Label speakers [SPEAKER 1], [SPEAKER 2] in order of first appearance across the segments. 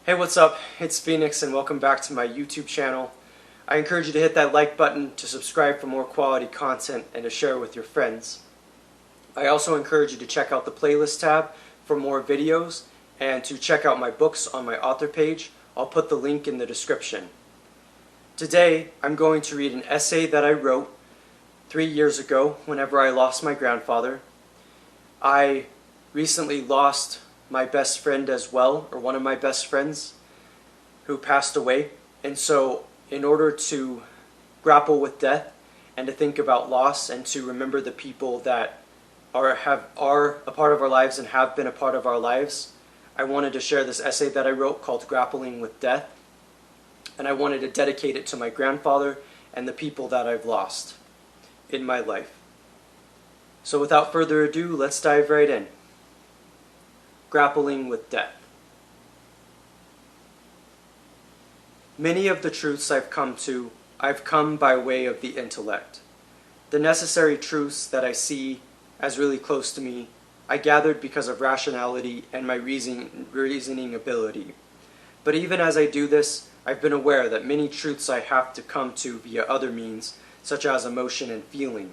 [SPEAKER 1] Hey, what's up? It's Phoenix and welcome back to my YouTube channel. I encourage you to hit that like button, to subscribe for more quality content, and to share with your friends. I also encourage you to check out the playlist tab for more videos and to check out my books on my author page. I'll put the link in the description. Today, I'm going to read an essay that I wrote 3 years ago whenever I lost my grandfather. I recently lost my best friend as well, or one of my best friends, who passed away. And so in order to grapple with death and to think about loss and to remember the people that are a part of our lives and have been a part of our lives, I wanted to share this essay that I wrote called Grappling with Death. And I wanted to dedicate it to my grandfather and the people that I've lost in my life. So without further ado, let's dive right in. Grappling with Death. Many of the truths I've come by way of the intellect. The necessary truths that I see as really close to me, I gathered because of rationality and my reasoning ability. But even as I do this, I've been aware that many truths I have to come to via other means, such as emotion and feeling.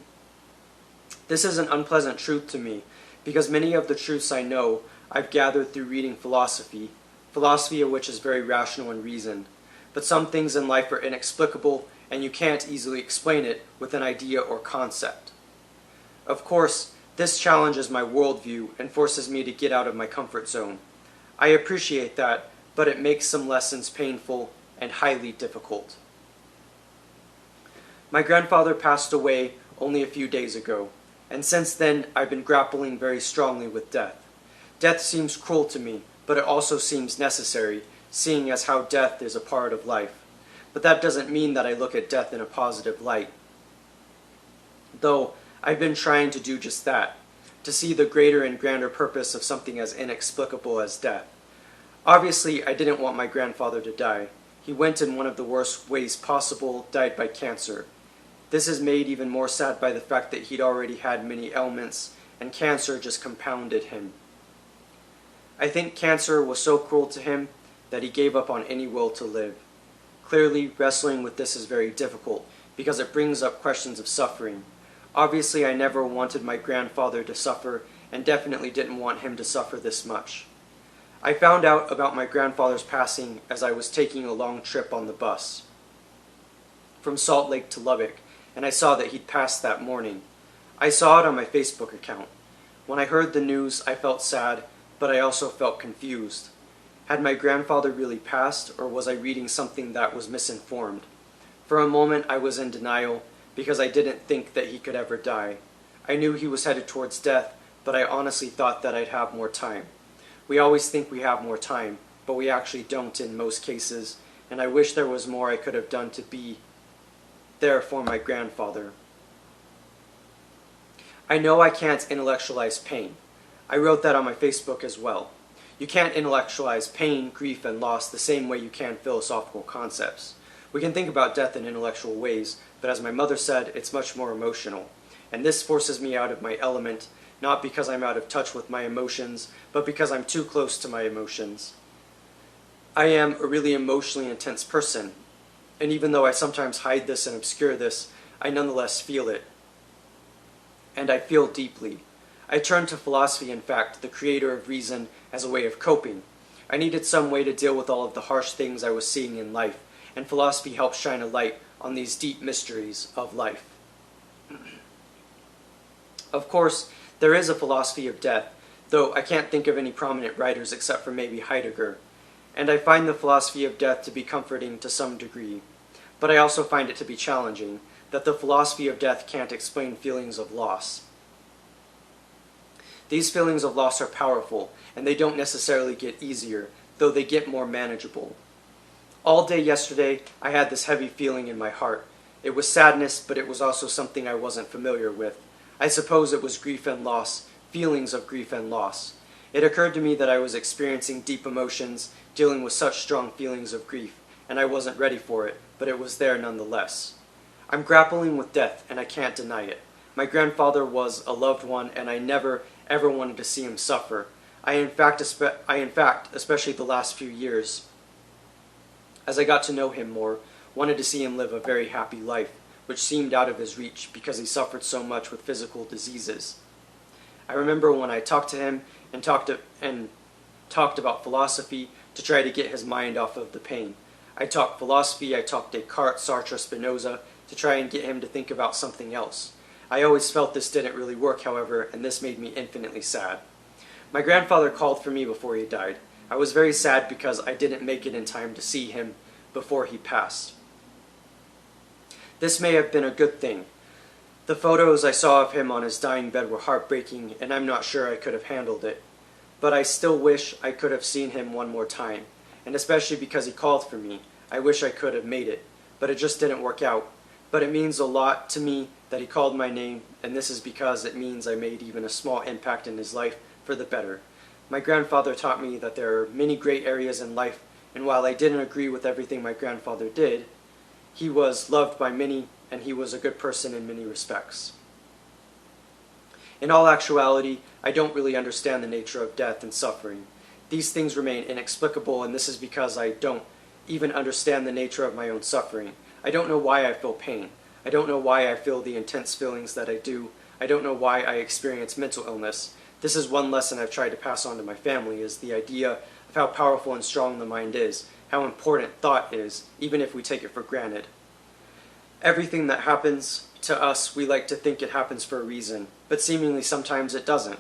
[SPEAKER 1] This is an unpleasant truth to me, because many of the truths I know I've gathered through reading philosophy of which is very rational and reasoned. But some things in life are inexplicable, and you can't easily explain it with an idea or concept. Of course, this challenges my worldview and forces me to get out of my comfort zone. I appreciate that, but it makes some lessons painful and highly difficult. My grandfather passed away only a few days ago, and since then I've been grappling very strongly with death. Death seems cruel to me, but it also seems necessary, seeing as how death is a part of life. But that doesn't mean that I look at death in a positive light. Though I've been trying to do just that, to see the greater and grander purpose of something as inexplicable as death. Obviously, I didn't want my grandfather to die. He went in one of the worst ways possible, died by cancer. This is made even more sad by the fact that he'd already had many ailments, and cancer just compounded him. I think cancer was so cruel to him that he gave up on any will to live. Clearly, wrestling with this is very difficult because it brings up questions of suffering. Obviously, I never wanted my grandfather to suffer and definitely didn't want him to suffer this much. I found out about my grandfather's passing as I was taking a long trip on the bus from Salt Lake to Lubbock, and I saw that he'd passed that morning. I saw it on my Facebook account. When I heard the news, I felt sad, but I also felt confused. Had my grandfather really passed, or was I reading something that was misinformed? For a moment I was in denial, because I didn't think that he could ever die. I knew he was headed towards death, but I honestly thought that I'd have more time. We always think we have more time, but we actually don't in most cases, and I wish there was more I could have done to be there for my grandfather. I know I can't intellectualize pain. I wrote that on my Facebook as well. You can't intellectualize pain, grief, and loss the same way you can philosophical concepts. We can think about death in intellectual ways, but as my mother said, it's much more emotional. And this forces me out of my element, not because I'm out of touch with my emotions, but because I'm too close to my emotions. I am a really emotionally intense person, and even though I sometimes hide this and obscure this, I nonetheless feel it. And I feel deeply. I turned to philosophy, in fact, the creator of reason, as a way of coping. I needed some way to deal with all of the harsh things I was seeing in life, and philosophy helped shine a light on these deep mysteries of life. Of course, there is a philosophy of death, though I can't think of any prominent writers except for maybe Heidegger, and I find the philosophy of death to be comforting to some degree. But I also find it to be challenging, that the philosophy of death can't explain feelings of loss. These feelings of loss are powerful, and they don't necessarily get easier, though they get more manageable. All day yesterday, I had this heavy feeling in my heart. It was sadness, but it was also something I wasn't familiar with. I suppose it was grief and loss, feelings of grief and loss. It occurred to me that I was experiencing deep emotions, dealing with such strong feelings of grief, and I wasn't ready for it, but it was there nonetheless. I'm grappling with death, and I can't deny it. My grandfather was a loved one, and I never, ever wanted to see him suffer. I in fact, especially the last few years, As I got to know him more, wanted to see him live a very happy life, which seemed out of his reach because he suffered so much with physical diseases. I remember when I talked to him and talked about philosophy to try to get his mind off of the pain. I talked philosophy, I talked Descartes, Sartre, Spinoza to try and get him to think about something else. I always felt this didn't really work, however, and this made me infinitely sad. My grandfather called for me before he died. I was very sad because I didn't make it in time to see him before he passed. This may have been a good thing. The photos I saw of him on his dying bed were heartbreaking, and I'm not sure I could have handled it. But I still wish I could have seen him one more time, and especially because he called for me, I wish I could have made it, but it just didn't work out. But it means a lot to me that he called my name, and this is because it means I made even a small impact in his life for the better. My grandfather taught me that there are many great areas in life, and while I didn't agree with everything my grandfather did, he was loved by many, and he was a good person in many respects. In all actuality, I don't really understand the nature of death and suffering. These things remain inexplicable, and this is because I don't even understand the nature of my own suffering. I don't know why I feel pain. I don't know why I feel the intense feelings that I do. I don't know why I experience mental illness. This is one lesson I've tried to pass on to my family, is the idea of how powerful and strong the mind is, how important thought is, even if we take it for granted. Everything that happens to us, we like to think it happens for a reason, but seemingly sometimes it doesn't.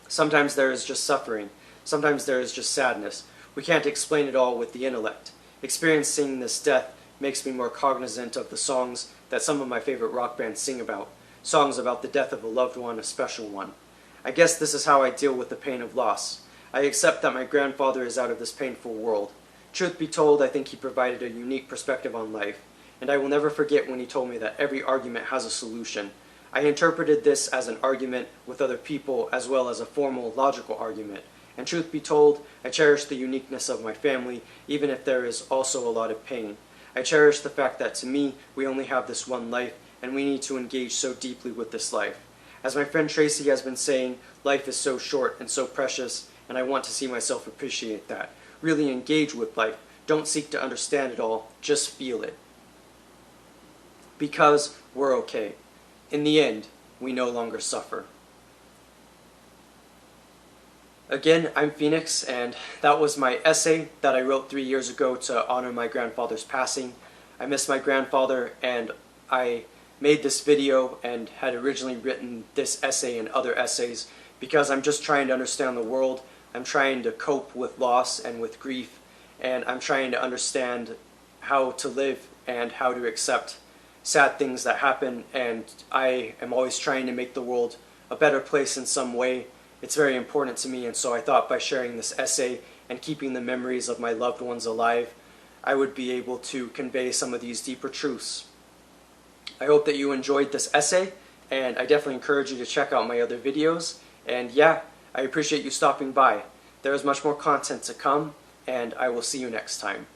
[SPEAKER 1] Sometimes there is just suffering. Sometimes there is just sadness. We can't explain it all with the intellect. Experiencing this death makes me more cognizant of the songs that some of my favorite rock bands sing about. Songs about the death of a loved one, a special one. I guess this is how I deal with the pain of loss. I accept that my grandfather is out of this painful world. Truth be told, I think he provided a unique perspective on life, and I will never forget when he told me that every argument has a solution. I interpreted this as an argument with other people as well as a formal, logical argument. And truth be told, I cherish the uniqueness of my family, even if there is also a lot of pain. I cherish the fact that to me, we only have this one life, and we need to engage so deeply with this life. As my friend Tracy has been saying, life is so short and so precious, and I want to see myself appreciate that. Really engage with life. Don't seek to understand it all, just feel it. Because we're okay. In the end, we no longer suffer. Again, I'm Phoenix, and that was my essay that I wrote 3 years ago to honor my grandfather's passing. I miss my grandfather, and I made this video and had originally written this essay and other essays because I'm just trying to understand the world. I'm trying to cope with loss and with grief, and I'm trying to understand how to live and how to accept sad things that happen, and I am always trying to make the world a better place in some way. It's very important to me, and so I thought by sharing this essay and keeping the memories of my loved ones alive, I would be able to convey some of these deeper truths. I hope that you enjoyed this essay, and I definitely encourage you to check out my other videos, and yeah, I appreciate you stopping by. There is much more content to come, and I will see you next time.